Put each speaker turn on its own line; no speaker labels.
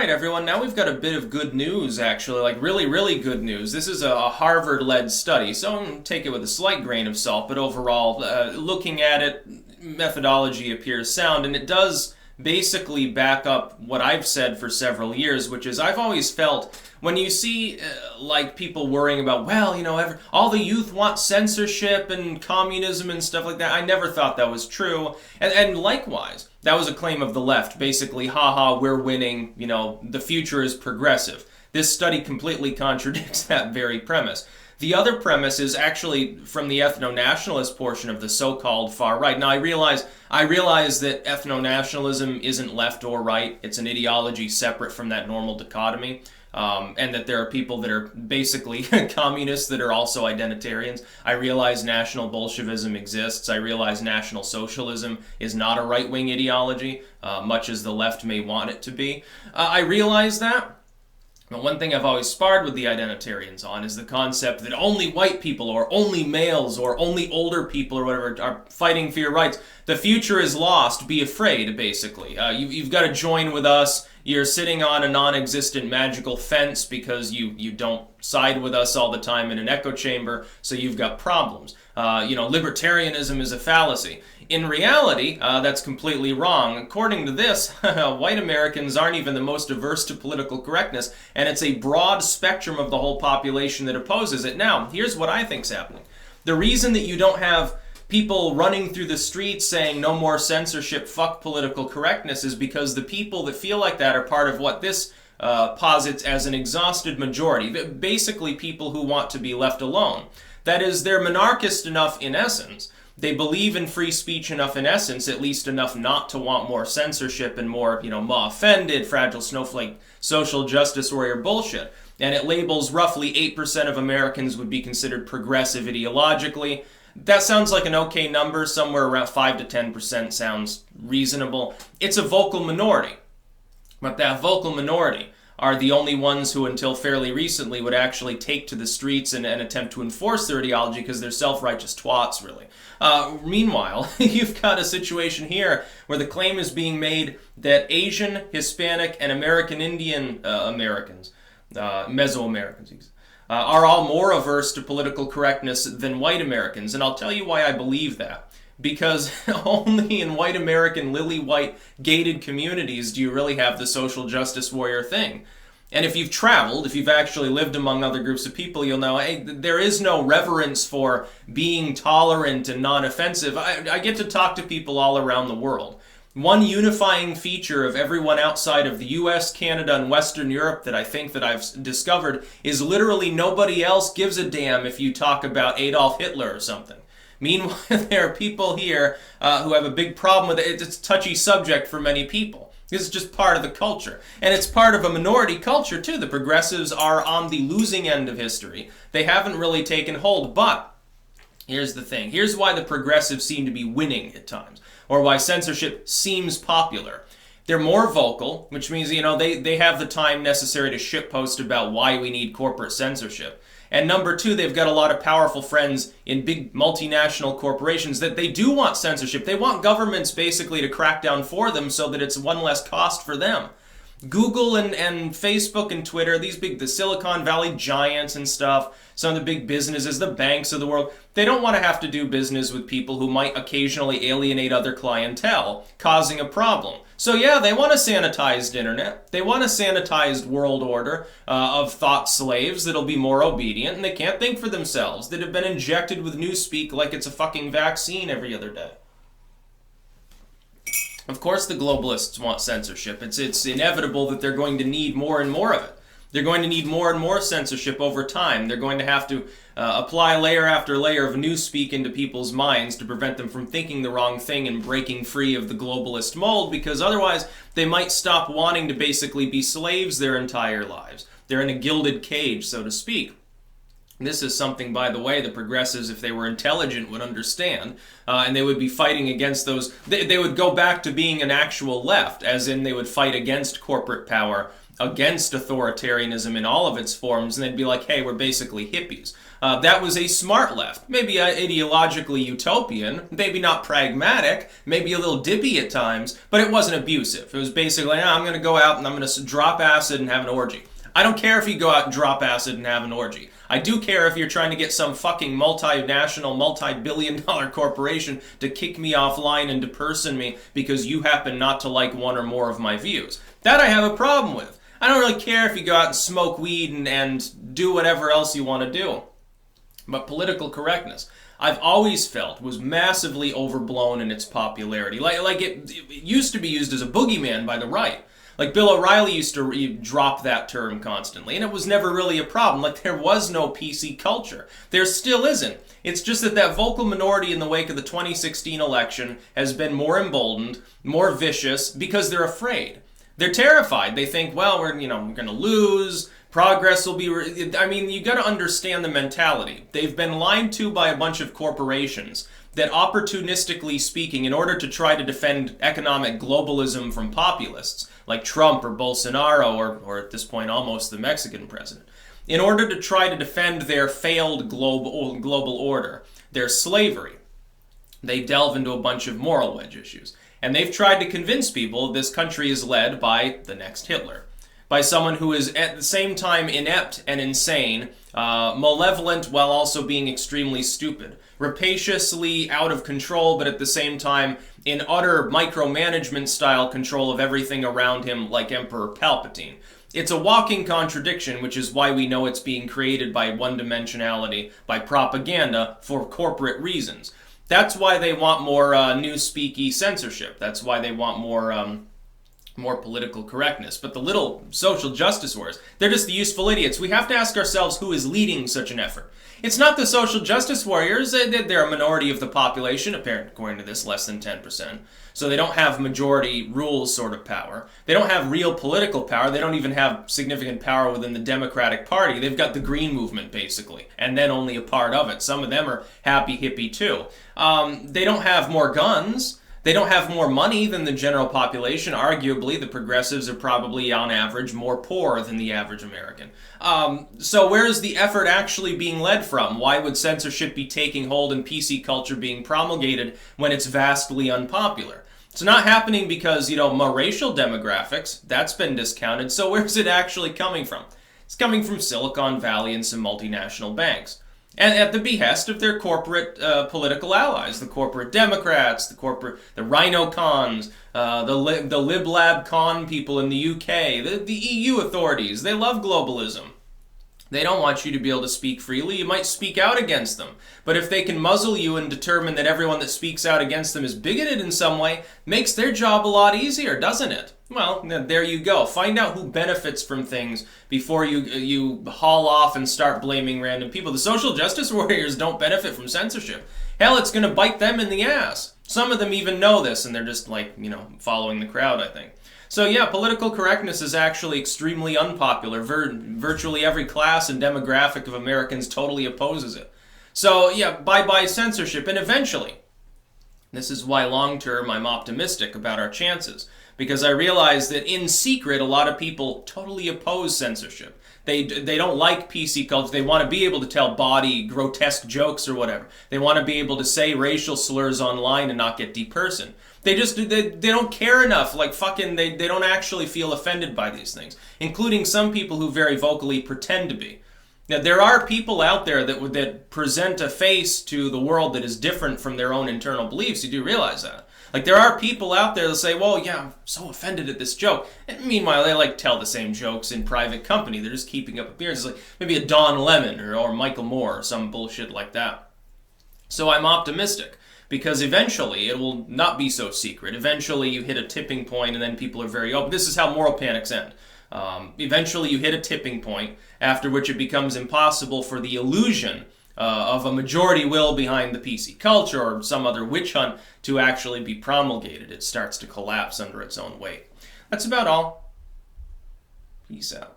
right, everyone, now we've got a bit of good news, actually, like really, really good news. This is a Harvard-led study, so take it with a slight grain of salt, but overall, looking at it, methodology appears sound, and it does basically back up what I've said for several years, which is I've always felt when you see like people worrying about, well, all the youth want censorship and communism and stuff like that, I never thought that was true. And likewise, that was a claim of the left, basically, haha, we're winning, the future is progressive. This study completely contradicts that very premise. The other premise is actually from the ethno-nationalist portion of the so-called far right. Now, I realize that ethno-nationalism isn't left or right. It's an ideology separate from that normal dichotomy, and that there are people that are basically communists that are also identitarians. I realize National Bolshevism exists. I realize National Socialism is not a right-wing ideology, much as the left may want it to be. I realize that. But one thing I've always sparred with the identitarians on is the concept that only white people or only males or only older people or whatever are fighting for your rights. The future is lost. Be afraid, basically. You've got to join with us. You're sitting on a non-existent magical fence because you don't side with us all the time in an echo chamber, so you've got problems. Libertarianism is a fallacy. In reality, that's completely wrong. According to this, white Americans aren't even the most averse to political correctness, and it's a broad spectrum of the whole population that opposes it. Now, here's what I think's happening. The reason that you don't have people running through the streets saying no more censorship, fuck political correctness, is because the people that feel like that are part of what this posits as an exhausted majority. Basically, people who want to be left alone. That is, they're monarchist enough in essence. They believe in free speech enough in essence, at least enough not to want more censorship and more, ma offended, fragile snowflake, social justice warrior bullshit. And it labels roughly 8% of Americans would be considered progressive ideologically. That sounds like an okay number. Somewhere around 5 to 10% sounds reasonable. It's a vocal minority. But that vocal minority are the only ones who, until fairly recently, would actually take to the streets and attempt to enforce their ideology because they're self-righteous twats, really. Meanwhile, you've got a situation here where the claim is being made that Asian, Hispanic, and American Indian Americans, Mesoamericans, are all more averse to political correctness than white Americans. And I'll tell you why I believe that. Because only in white American, lily-white, gated communities do you really have the social justice warrior thing. And if you've traveled, if you've actually lived among other groups of people, you'll know, hey, there is no reverence for being tolerant and non-offensive. I get to talk to people all around the world. One unifying feature of everyone outside of the US, Canada, and Western Europe that I think that I've discovered is literally nobody else gives a damn if you talk about Adolf Hitler or something. Meanwhile, there are people here who have a big problem with it. It's a touchy subject for many people. This is just part of the culture. And it's part of a minority culture, too. The progressives are on the losing end of history. They haven't really taken hold. But here's the thing. Here's why the progressives seem to be winning at times, or why censorship seems popular. They're more vocal, which means, they have the time necessary to shitpost about why we need corporate censorship. And number two, they've got a lot of powerful friends in big multinational corporations that they do want censorship. They want governments basically to crack down for them so that it's one less cost for them. Google and Facebook and Twitter, the Silicon Valley giants and stuff, some of the big businesses, the banks of the world, they don't want to have to do business with people who might occasionally alienate other clientele, causing a problem. So yeah, they want a sanitized internet. They want a sanitized world order of thought slaves that'll be more obedient, and they can't think for themselves, that have been injected with newspeak like it's a fucking vaccine every other day. Of course the globalists want censorship. It's inevitable that they're going to need more and more of it. They're going to need more and more censorship over time. They're going to have to apply layer after layer of newspeak into people's minds to prevent them from thinking the wrong thing and breaking free of the globalist mold, because otherwise they might stop wanting to basically be slaves their entire lives. They're in a gilded cage, so to speak. This is something, by the way, the progressives, if they were intelligent, would understand, and they would be fighting against those. They would go back to being an actual left, as in they would fight against corporate power, against authoritarianism in all of its forms, and they'd be like, hey, we're basically hippies. That was a smart left, maybe ideologically utopian, maybe not pragmatic, maybe a little dippy at times, but it wasn't abusive. It was basically, I'm going to go out and I'm going to drop acid and have an orgy. I don't care if you go out and drop acid and have an orgy. I do care if you're trying to get some fucking multinational, multi-billion-dollar corporation to kick me offline and deperson me because you happen not to like one or more of my views. That I have a problem with. I don't really care if you go out and smoke weed and do whatever else you want to do. But political correctness, I've always felt, was massively overblown in its popularity. Like it used to be used as a boogeyman by the right. Like Bill O'Reilly used to drop that term constantly, and it was never really a problem. Like there was no PC culture. There still isn't. It's just that that vocal minority in the wake of the 2016 election has been more emboldened, more vicious, because they're afraid. They're terrified. They think, well, we're going to lose. Progress will be... you got to understand the mentality. They've been lied to by a bunch of corporations that, opportunistically speaking, in order to try to defend economic globalism from populists, like Trump or Bolsonaro, or at this point almost the Mexican president, in order to try to defend their failed global order, their slavery, they delve into a bunch of moral wedge issues. And they've tried to convince people this country is led by the next Hitler, by someone who is at the same time inept and insane, malevolent while also being extremely stupid, rapaciously out of control, but at the same time in utter micromanagement style control of everything around him, like Emperor Palpatine. It's a walking contradiction, which is why we know it's being created by one-dimensionality, by propaganda, for corporate reasons. That's why they want more newspeaky censorship. That's why they want more political correctness. But the little social justice wars, they're just the useful idiots. We have to ask ourselves who is leading such an effort. It's not the social justice warriors. They're a minority of the population, apparently, according to this, less than 10%. So they don't have majority rules sort of power. They don't have real political power. They don't even have significant power within the Democratic Party. They've got the Green Movement, basically, and then only a part of it. Some of them are happy hippie, too. They don't have more guns. They don't have more money than the general population. Arguably, the progressives are probably, on average, more poor than the average American. So where is the effort actually being led from? Why would censorship be taking hold and PC culture being promulgated when it's vastly unpopular? It's not happening because, more racial demographics. That's been discounted. So where's it actually coming from? It's coming from Silicon Valley and some multinational banks. And at the behest of their corporate political allies, the corporate Democrats, the Rhino cons, the Lib Lab con people in the UK, the EU authorities. They love globalism. They don't want you to be able to speak freely. You might speak out against them. But if they can muzzle you and determine that everyone that speaks out against them is bigoted in some way, makes their job a lot easier, doesn't it? Well, there you go. Find out who benefits from things before you haul off and start blaming random people. The social justice warriors don't benefit from censorship. Hell, it's going to bite them in the ass. Some of them even know this, and they're just following the crowd, I think. So yeah, political correctness is actually extremely unpopular. Virtually every class and demographic of Americans totally opposes it. So yeah, bye-bye censorship, and eventually, this is why long-term I'm optimistic about our chances, because I realize that in secret a lot of people totally oppose censorship. They don't like PC culture. They want to be able to tell bawdy, grotesque jokes or whatever. They want to be able to say racial slurs online and not get depersoned. They don't care enough. They don't actually feel offended by these things, including some people who very vocally pretend to be. Now, there are people out there that present a face to the world that is different from their own internal beliefs. You do realize that. There are people out there that say, well, yeah, I'm so offended at this joke. And meanwhile, they tell the same jokes in private company. They're just keeping up appearances. Maybe a Don Lemon or Michael Moore or some bullshit like that. So I'm optimistic, because eventually it will not be so secret. Eventually you hit a tipping point and then people are very open. This is how moral panics end. Eventually you hit a tipping point, after which it becomes impossible for the illusion of a majority will behind the PC culture or some other witch hunt to actually be promulgated. It starts to collapse under its own weight. That's about all. Peace out.